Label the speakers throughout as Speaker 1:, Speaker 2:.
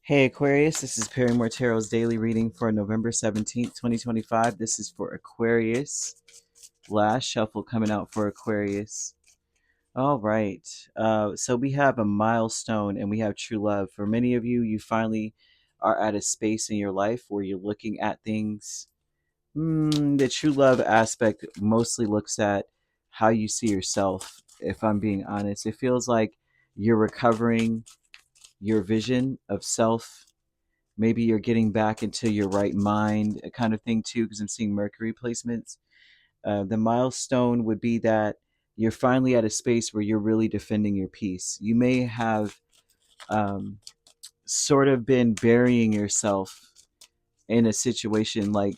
Speaker 1: Hey Aquarius, this is Perrymore Tarot's daily reading for November 17th, 2025. This is for Aquarius. Last shuffle coming out for Aquarius. All right. So we have a milestone and we have true love. For many of you, you finally are at a space in your life where you're looking at things. The true love aspect mostly looks at how you see yourself, if I'm being honest. It feels like you're recovering your vision of self. Maybe you're getting back into your right mind, kind of thing too, because I'm seeing Mercury placements. The milestone would be that you're finally at a space where you're really defending your peace. You may have um, sort of been burying yourself in a situation like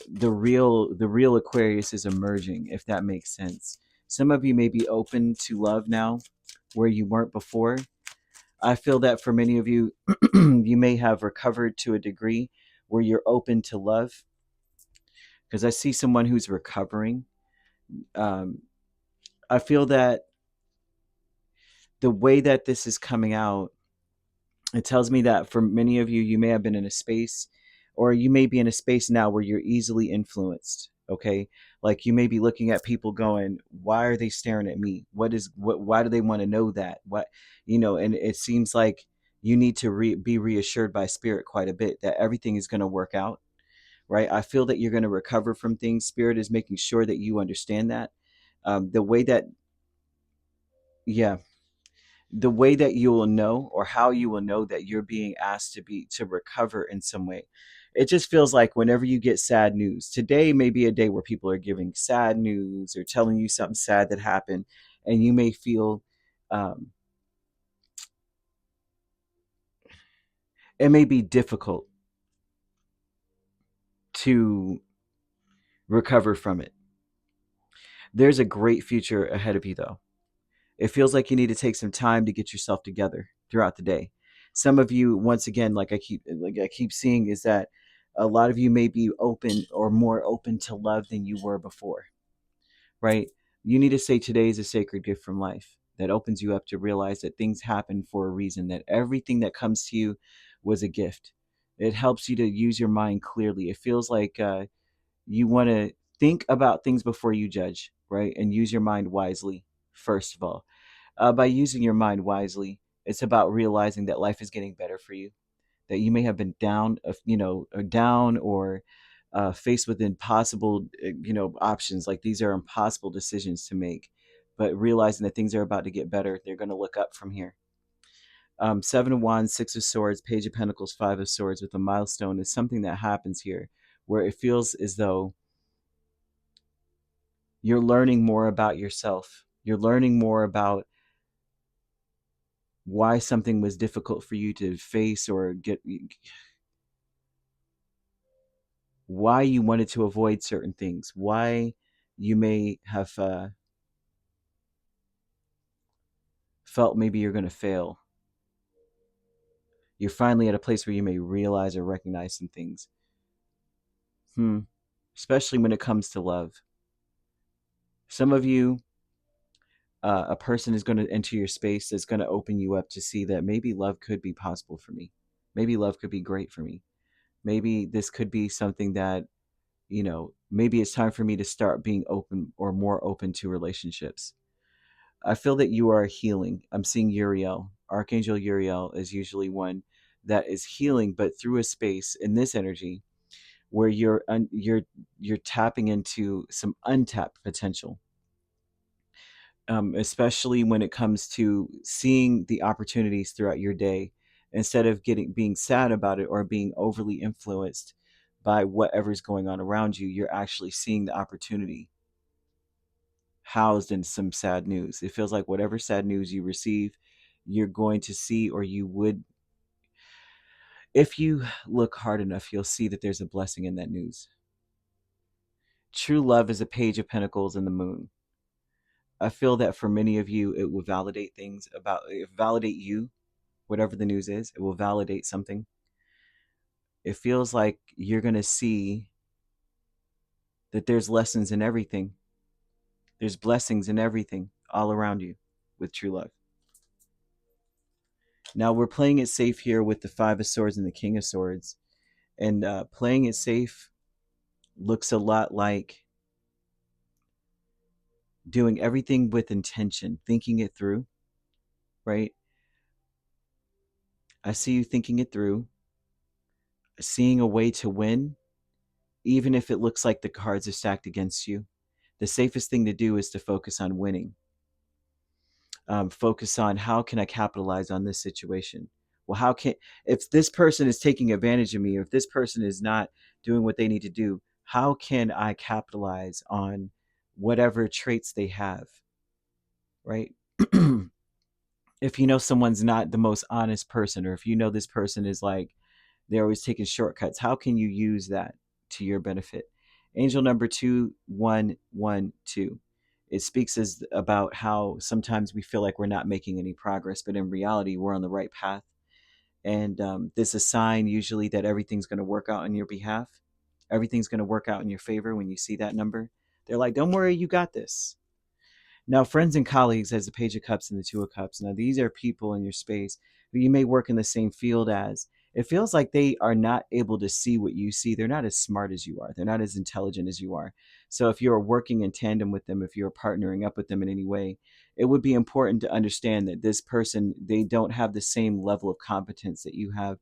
Speaker 1: the real Aquarius is emerging, if that makes sense. Some of you may be open to love now where you weren't before. I feel that for many of you, you may have recovered to a degree where you're open to love, because I see someone who's recovering. Um, I feel that the way that this is coming out, it tells me that for many of you, you may have been in a space, or you may be in a space now where you're easily influenced. Okay, like you may be looking at people going, "Why are they staring at me? What? Why do they want to know that? What, And it seems like you need to be reassured by spirit quite a bit that everything is going to work out. Right? I feel that you're going to recover from things. Spirit is making sure that you understand that. The way that, yeah, the way that you will know, or how you will know that you're being asked to recover in some way. It just feels like whenever you get sad news, today may be a day where people are giving sad news or telling you something sad that happened, and you may feel um, it may be difficult to recover from it. There's a great future ahead of you, though. It feels like you need to take some time to get yourself together throughout the day. Some of you, once again, like I keep seeing, is that a lot of you may be open or more open to love than you were before, right? You need to say today is a sacred gift from life that opens you up to realize that things happen for a reason, that everything that comes to you was a gift. It helps you to use your mind clearly. It feels like you want to think about things before you judge, right? And use your mind wisely, first of all. By using your mind wisely, it's about realizing that life is getting better for you, that you may have been down, or down, or faced with impossible, options. Like these are impossible decisions to make, but realizing that things are about to get better, they're going to look up from here. Seven of Wands, Six of Swords, Page of Pentacles, Five of Swords with a milestone is something that happens here where it feels as though you're learning more about yourself. You're learning more about why something was difficult for you to face, or get, why you wanted to avoid certain things, why you may have felt maybe you're going to fail. You're finally at a place where you may realize or recognize some things. Especially when it comes to love. Some of you, a person is going to enter your space that's going to open you up to see that maybe love could be possible for me. Maybe love could be great for me. Maybe this could be something that, maybe it's time for me to start being open, or more open to relationships. I feel that you are healing. I'm seeing Uriel. Archangel Uriel is usually one that is healing, but through a space in this energy where you're tapping into some untapped potential. Especially when it comes to seeing the opportunities throughout your day, instead of being sad about it or being overly influenced by whatever's going on around you. You're actually seeing the opportunity housed in some sad news. It feels like whatever sad news you receive, you're going to see, or you would, if you look hard enough, you'll see that there's a blessing in that news. True love is a Page of Pentacles and the Moon. I feel that for many of you, it will validate things validate you, whatever the news is. It will validate something. It feels like you're going to see that there's lessons in everything. There's blessings in everything all around you with true love. Now we're playing it safe here with the Five of Swords and the King of Swords. And playing it safe looks a lot like doing everything with intention, thinking it through, right? I see you thinking it through, seeing a way to win, even if it looks like the cards are stacked against you. The safest thing to do is to focus on winning. Focus on how can I capitalize on this situation? Well, how can, if this person is taking advantage of me, or if this person is not doing what they need to do, how can I capitalize on whatever traits they have, right? If you know someone's not the most honest person, or if you know this person is like, they're always taking shortcuts, how can you use that to your benefit? Angel number 2112. It speaks about how sometimes we feel like we're not making any progress, but in reality, we're on the right path. And this is a sign usually that everything's going to work out on your behalf. Everything's going to work out in your favor when you see that number. They're like, don't worry, you got this. Now, friends and colleagues, as the Page of Cups and the Two of Cups, now these are people in your space who you may work in the same field as. It feels like they are not able to see what you see. They're not as smart as you are. They're not as intelligent as you are. So if you're working in tandem with them, if you're partnering up with them in any way, it would be important to understand that this person, they don't have the same level of competence that you have.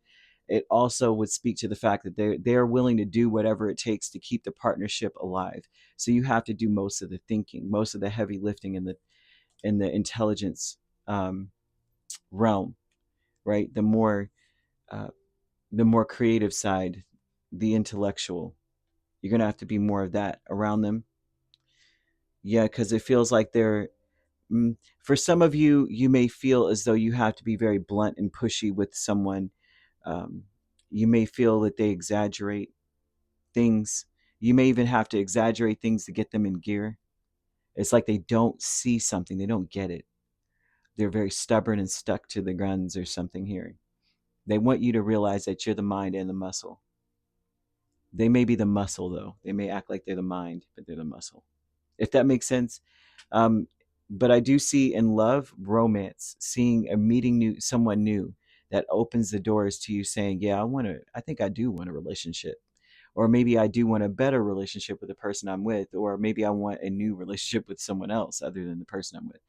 Speaker 1: It also would speak to the fact that they're willing to do whatever it takes to keep the partnership alive. So you have to do most of the thinking, most of the heavy lifting in the intelligence realm, right? Uh, the more creative side, the intellectual. You're gonna have to be more of that around them. Yeah, because it feels like for some of you, you may feel as though you have to be very blunt and pushy with someone. Um, you may feel that they exaggerate things. You may even have to exaggerate things to get them in gear. It's like they don't see something, they don't get it. They're very stubborn and stuck to the guns or something here. They want you to realize that you're the mind and the muscle. They may be the muscle, though. They may act like they're the mind, but they're the muscle. If that makes sense. Um, but I do see in love, romance, seeing a meeting someone new that opens the doors to you saying, yeah, I think I do want a relationship. Or maybe I do want a better relationship with the person I'm with. Or maybe I want a new relationship with someone else other than the person I'm with.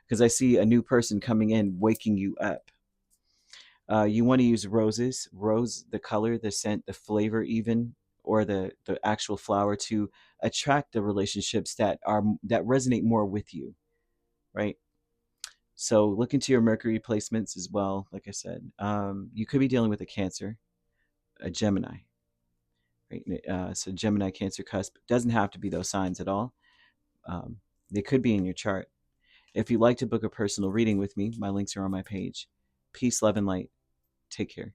Speaker 1: Because I see a new person coming in, waking you up. You want to use roses, the color, the scent, the flavor, even, or the actual flower to attract the relationships that resonate more with you, right? So look into your Mercury placements as well. Like I said, you could be dealing with a Cancer, a Gemini, right? So Gemini, Cancer cusp doesn't have to be those signs at all. Um, they could be in your chart. If you'd like to book a personal reading with me, my links are on my page. Peace, love, and light. Take care.